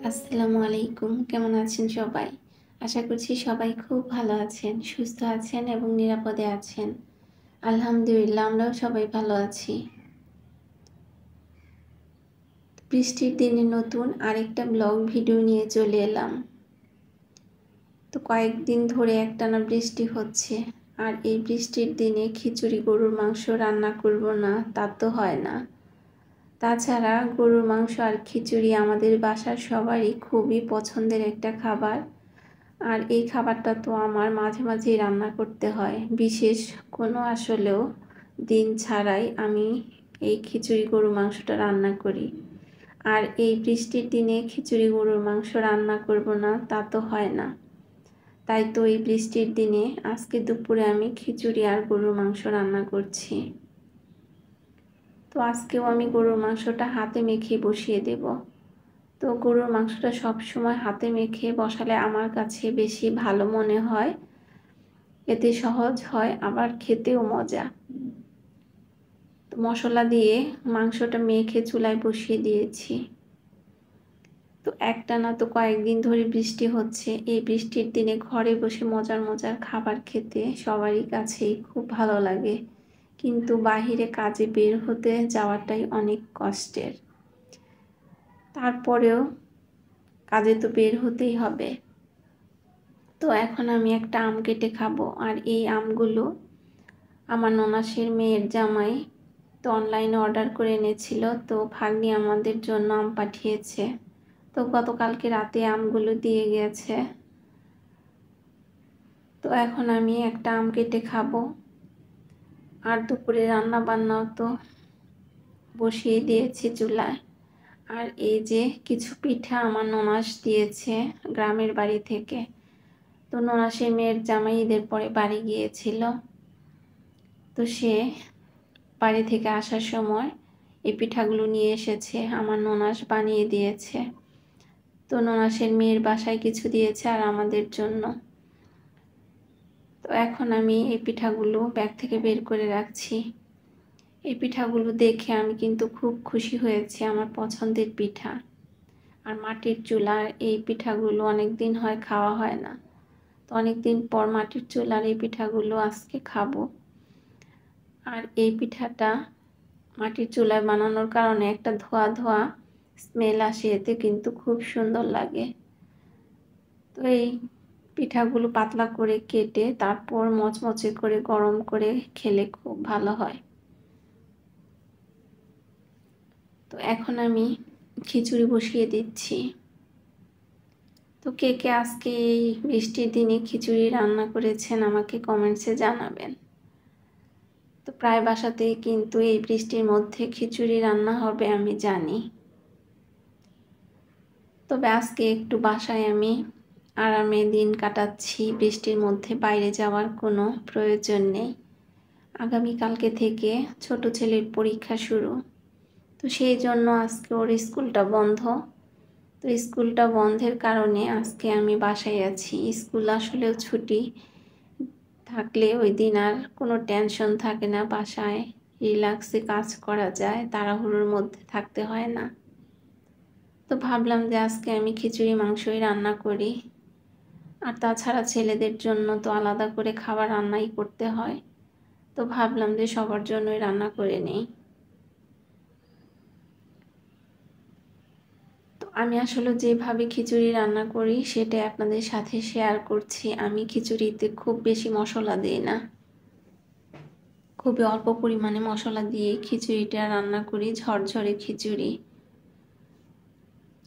আসসালামু আলাইকুম। কেমন আছেন সবাই? আশা করছি সবাই খুব ভালো আছেন, সুস্থ আছেন এবং নিরাপদে আছেন। আলহামদুলিল্লাহ আমরাও সবাই ভালো আছি। বৃষ্টির দিনে নতুন আরেকটা ব্লগ ভিডিও নিয়ে চলে এলাম। তো কয়েকদিন ধরে একটানা বৃষ্টি হচ্ছে, আর এই বৃষ্টির দিনে খিচুড়ি গরুর মাংস রান্না করব না তা তো হয় না। তাছাড়া গরুর মাংস আর খিচুড়ি আমাদের বাসার সবারই খুবই পছন্দের একটা খাবার। আর এই খাবারটা তো আমার মাঝে মাঝেই রান্না করতে হয়, বিশেষ কোনো আসলেও দিন ছাড়াই আমি এই খিচুড়ি গরুর মাংসটা রান্না করি। আর এই বৃষ্টির দিনে খিচুড়ি গরুর মাংস রান্না করব না তা তো হয় না। তাই তো এই বৃষ্টির দিনে আজকে দুপুরে আমি খিচুড়ি আর গরুর মাংস রান্না করছি। তো আজকেও আমি গরুর মাংসটা হাতে মেখে বসিয়ে দেব। তো গরুর মাংসটা সবসময় হাতে মেখে বসালে আমার কাছে বেশি ভালো মনে হয়, এতে সহজ হয় আবার খেতেও মজা। তো মশলা দিয়ে মাংসটা মেখে চুলায় বসিয়ে দিয়েছি। তো একটানা তো কয়েকদিন ধরে বৃষ্টি হচ্ছে, এই বৃষ্টির দিনে ঘরে বসে মজার মজার খাবার খেতে সবারই কাছেই খুব ভালো লাগে, কিন্তু বাহিরে কাজে বের হতে যাওয়াটাই অনেক কষ্টের। তারপরেও কাজে তো বের হতেই হবে। তো এখন আমি একটা আম কেটে খাবো, আর এই আমগুলো আমার ননাসের মেয়ের জামাই তো অনলাইনে অর্ডার করে এনেছিল, তো ভাগ্নি আমাদের জন্য আম পাঠিয়েছে। তো গতকালকে রাতে আমগুলো দিয়ে গেছে। তো এখন আমি একটা আম কেটে খাবো, আর দুপুরে রান্না বান্নাও তো বসিয়ে দিয়েছি চুলায়। আর এই যে কিছু পিঠা আমার ননাস দিয়েছে গ্রামের বাড়ি থেকে। তো ননাসের মেয়ের জামাই ঈদের পরে বাড়ি গিয়েছিল, তো সে বাড়ি থেকে আসার সময় এই পিঠাগুলো নিয়ে এসেছে, আমার ননাস বানিয়ে দিয়েছে। তো ননাসের মেয়ের বাসায় কিছু দিয়েছে আর আমাদের জন্য। তো এখন আমি এই পিঠাগুলো ব্যাগ থেকে বের করে রাখছি। এই পিঠাগুলো দেখে আমি কিন্তু খুব খুশি হয়েছি, আমার পছন্দের পিঠা। আর মাটির চুলার এই পিঠাগুলো অনেক দিন হয় খাওয়া হয় না, তো অনেক দিন পর মাটির চুলার এই পিঠাগুলো আজকে খাবো। আর এই পিঠাটা মাটির চুলায় বানানোর কারণে একটা ধোয়া ধোয়া স্মেল আসে, এতে কিন্তু খুব সুন্দর লাগে। তো এই পিঠাগুলো পাতলা করে কেটে তারপর মচমচে করে গরম করে খেলে খুব ভালো হয়। তো এখন আমি খিচুড়ি বসিয়ে দিচ্ছি। তো কে কে আজকে এই বৃষ্টির দিনে খিচুড়ি রান্না করেছেন আমাকে কমেন্টসে জানাবেন। তো প্রায় বাসাতেই কিন্তু এই বৃষ্টির মধ্যে খিচুড়ি রান্না হবে আমি জানি। তবে আজকে একটু বাসায় আমি আরামে দিন কাটাচ্ছি, বৃষ্টির মধ্যে বাইরে যাওয়ার কোনো প্রয়োজন নেই। আগামীকালকে থেকে ছোট ছেলের পরীক্ষা শুরু, তো সেই জন্য আজকে ওর স্কুলটা বন্ধ। তো স্কুলটা বন্ধের কারণে আজকে আমি বাসায় আছি। স্কুল আসলেও ছুটি থাকলে ওই দিন আর কোনো টেনশন থাকে না, বাসায় রিল্যাক্সে কাজ করা যায়, তাড়াহুড়োর মধ্যে থাকতে হয় না। তো ভাবলাম যে আজকে আমি খিচুড়ি মাংসই রান্না করি। আর তাছাড়া ছেলেদের জন্য তো আলাদা করে খাবার রান্নাই করতে হয়, তো ভাবলাম যে সবার জন্যই রান্না করে নিই। তো আমি আসলে যেভাবে খিচুড়ি রান্না করি সেটাই আপনাদের সাথে শেয়ার করছি। আমি খিচুড়িতে খুব বেশি মশলা দিই না, খুবই অল্প পরিমাণে মশলা দিয়ে খিচুড়িটা রান্না করি, ঝরঝরে খিচুড়ি।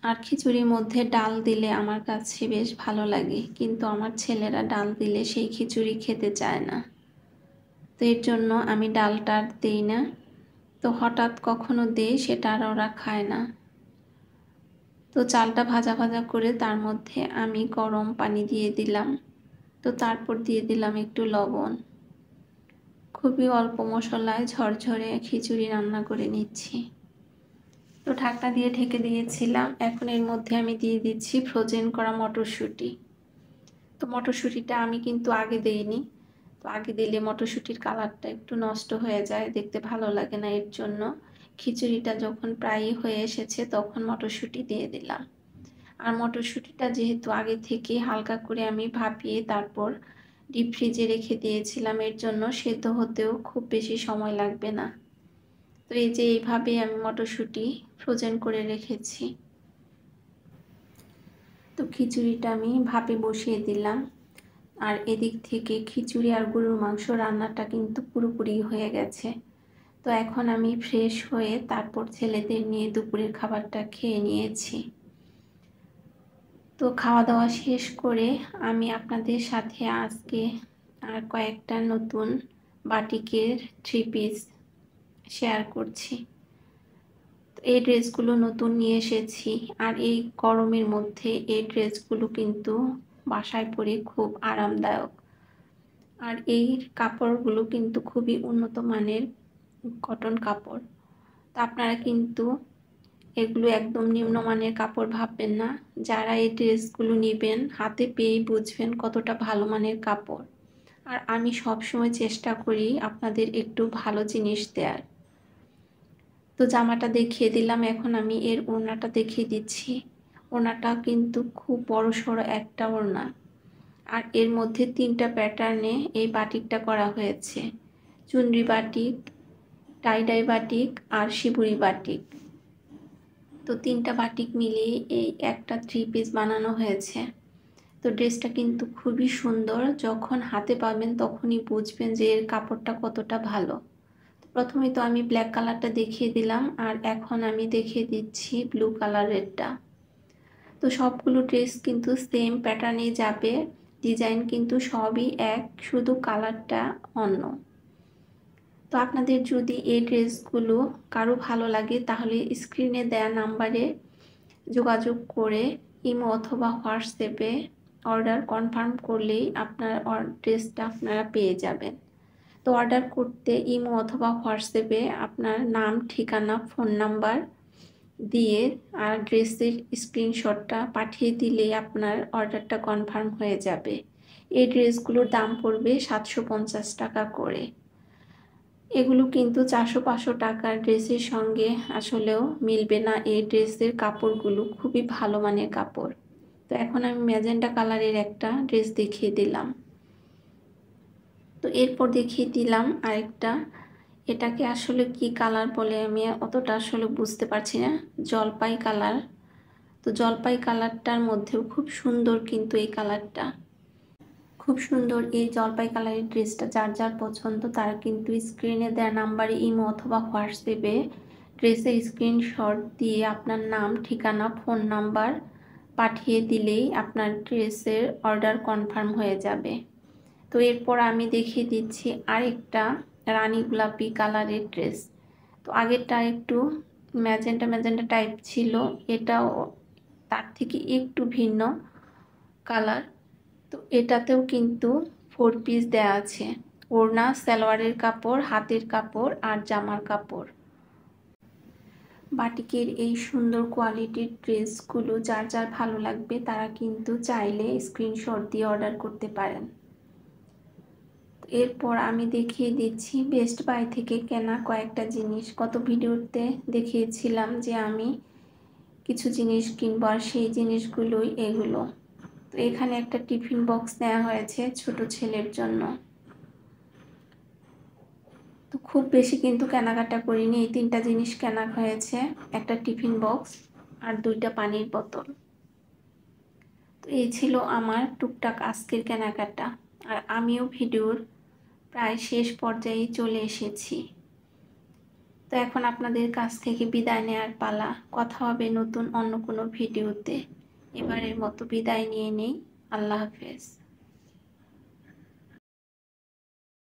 আর খিচুড়ির মধ্যে ডাল দিলে আমার কাছে বেশ ভালো লাগে, কিন্তু আমার ছেলেরা ডাল দিলে সেই খিচুড়ি খেতে চায় না, তো এর জন্য আমি ডালটা দিই না। তো হঠাৎ কখনো দিই, সেটা আর ওরা খায় না। তো চালটা ভাজা ভাজা করে তার মধ্যে আমি গরম পানি দিয়ে দিলাম, তো তারপর দিয়ে দিলাম একটু লবণ। খুবই অল্প মশলায় ঝরঝরে খিচুড়ি রান্না করে নিচ্ছি। তো ঢাকনা দিয়ে ঢেকে দিয়েছিলাম। এখন এর মধ্যে আমি দিয়ে দিচ্ছি ফ্রোজেন করা মটরশুঁটি। তো মটরশুঁটিটা আমি কিন্তু আগে দেইনি, তো আগে দিলে মটরশুঁটির কালারটা একটু নষ্ট হয়ে যায়, দেখতে ভালো লাগে না, এর জন্য খিচুড়িটা যখন প্রায় হয়ে এসেছে তখন মটরশুঁটি দিয়ে দিলাম। আর মটরশুঁটিটা যেহেতু আগে থেকে হালকা করে আমি ভাপিয়ে তারপর ডিপ ফ্রিজে রেখে দিয়েছিলাম, এর জন্য সেদ্ধ হতেও খুব বেশি সময় লাগবে না। তো এই যে এইভাবে আমি মটরশুঁটি ফ্রোজেন করে রেখেছি। তো খিচুড়িটা আমি ভাপে বসিয়ে দিলাম, আর এদিক থেকে খিচুড়ি আর গরুর মাংস রান্নাটা কিন্তু পুরোপুরি হয়ে গেছে। তো এখন আমি ফ্রেশ হয়ে তারপর ছেলেদের নিয়ে দুপুরের খাবারটা খেয়ে নিয়েছি। তো খাওয়া দাওয়া শেষ করে আমি আপনাদের সাথে আজকে আর কয়েকটা নতুন বাটিকের 3 পিস শেয়ার করছি। তো এই ড্রেসগুলো নতুন নিয়ে এসেছি, আর এই গরমের মধ্যে এই ড্রেসগুলো কিন্তু বাসায় পরে খুব আরামদায়ক। আর এই কাপড়গুলো কিন্তু খুবই উন্নত মানের কটন কাপড়। তো আপনারা কিন্তু এগুলো একদম নিম্নমানের কাপড় ভাববেন না। যারা এই ড্রেসগুলো নেবেন হাতে পেয়েই বুঝবেন কতটা ভালো মানের কাপড়। আর আমি সবসময় চেষ্টা করি আপনাদের একটু ভালো জিনিস দেওয়ার। তো জামাটা দেখিয়ে দিলাম, এখন আমি এর ওড়নাটা দেখিয়ে দিচ্ছি। ওড়নাটা কিন্তু খুব বড়সড় একটা ওড়না, আর এর মধ্যে 3টা প্যাটার্নে এই বাটিকটা করা হয়েছে। চুনরি বাটিক, টাইডাই বাটিক আর শিবুরি বাটিক। তো 3টা বাটিক মিলিয়ে এই একটা 3 পিস বানানো হয়েছে। তো ড্রেসটা কিন্তু খুবই সুন্দর, যখন হাতে পাবেন তখনই বুঝবেন যে এর কাপড়টা কতটা ভালো। প্রথমে তো আমি ব্ল্যাক কালারটা দেখিয়ে দিলাম, আর এখন আমি দেখিয়ে দিচ্ছি ব্লু কালারেরটা। তো সবগুলো ড্রেস কিন্তু সেম প্যাটার্নে যাবে, ডিজাইন কিন্তু সবই এক, শুধু কালারটা অন্য। তো আপনাদের যদি এই ড্রেসগুলো কারো ভালো লাগে তাহলে স্ক্রিনে দেয়া নাম্বারে যোগাযোগ করে ইমো অথবা হোয়াটসঅ্যাপে অর্ডার কনফার্ম করলেই আপনার ড্রেসটা আপনারা পেয়ে যাবেন। তো অর্ডার করতে ইমো অথবা হোয়াটসঅ্যাপে আপনার নাম, ঠিকানা, ফোন নাম্বার দিয়ে আর ড্রেসের স্ক্রিনশটটা পাঠিয়ে দিলেই আপনার অর্ডারটা কনফার্ম হয়ে যাবে। এই ড্রেসগুলোর দাম পড়বে 750 টাকা করে। এগুলো কিন্তু 400-500 টাকার ড্রেসের সঙ্গে আসলেও মিলবে না। এই ড্রেসের কাপড়গুলো খুবই ভালো মানের কাপড়। তো এখন আমি ম্যাজেন্টা কালারের একটা ড্রেস দেখিয়ে দিলাম। তো এরপর দেখিয়ে দিলাম আরেকটা, এটাকে আসলে কি কালার বলে আমি অতটা আসলে বুঝতে পারছি না, জলপাই কালার। তো জলপাই কালারটার মধ্যেও খুব সুন্দর কিন্তু এই কালারটা খুব সুন্দর। এই জলপাই কালারের ড্রেসটা যার যার পছন্দ তারা কিন্তু স্ক্রিনে দেওয়া নাম্বারে ইমো অথবা হোয়াটসঅ্যাপে ড্রেসের স্ক্রিনশট দিয়ে আপনার নাম, ঠিকানা, ফোন নাম্বার পাঠিয়ে দিলেই আপনার ড্রেসের অর্ডার কনফার্ম হয়ে যাবে। তো এরপর আমি দেখিয়ে দিচ্ছি আরেকটা রানী গোলাপি কালারের ড্রেস। তো আগেরটা একটু ম্যাজেন্টা টাইপ ছিল, এটাও তার থেকে একটু ভিন্ন কালার। তো এটাতেও কিন্তু 4 পিস দেয়া আছে, ওড়না, সালোয়ারের কাপড়, হাতের কাপড় আর জামার কাপড়। বাটিকের এই সুন্দর কোয়ালিটির ড্রেসগুলো যার যার ভালো লাগবে তারা কিন্তু চাইলে স্ক্রিনশট দিয়ে অর্ডার করতে পারেন। এরপর আমি দেখিয়ে দিচ্ছি বেস্ট বাই থেকে কেনা কয়েকটা জিনিস। গত ভিডিওতে দেখিয়েছিলাম যে আমি কিছু জিনিস কিনবো, আর সেই জিনিসগুলোই এগুলো। তো এখানে একটা টিফিন বক্স নেওয়া হয়েছে ছোট ছেলের জন্য। তো খুব বেশি কিন্তু কেনাকাটা করিনি, এই 3টা জিনিস কেনা হয়েছে, একটা টিফিন বক্স আর 2টা পানির বোতল। তো এই ছিল আমার টুকটাক আজকের কেনাকাটা, আর আমিও ভিডিওর প্রায় শেষ পর্যায়ে চলে এসেছি। তো এখন আপনাদের কাছ থেকে বিদায় নেওয়ার পালা। কথা হবে নতুন অন্য কোনো ভিডিওতে। এবারের মতো বিদায় নিয়ে নেই। আল্লাহ হাফেজ।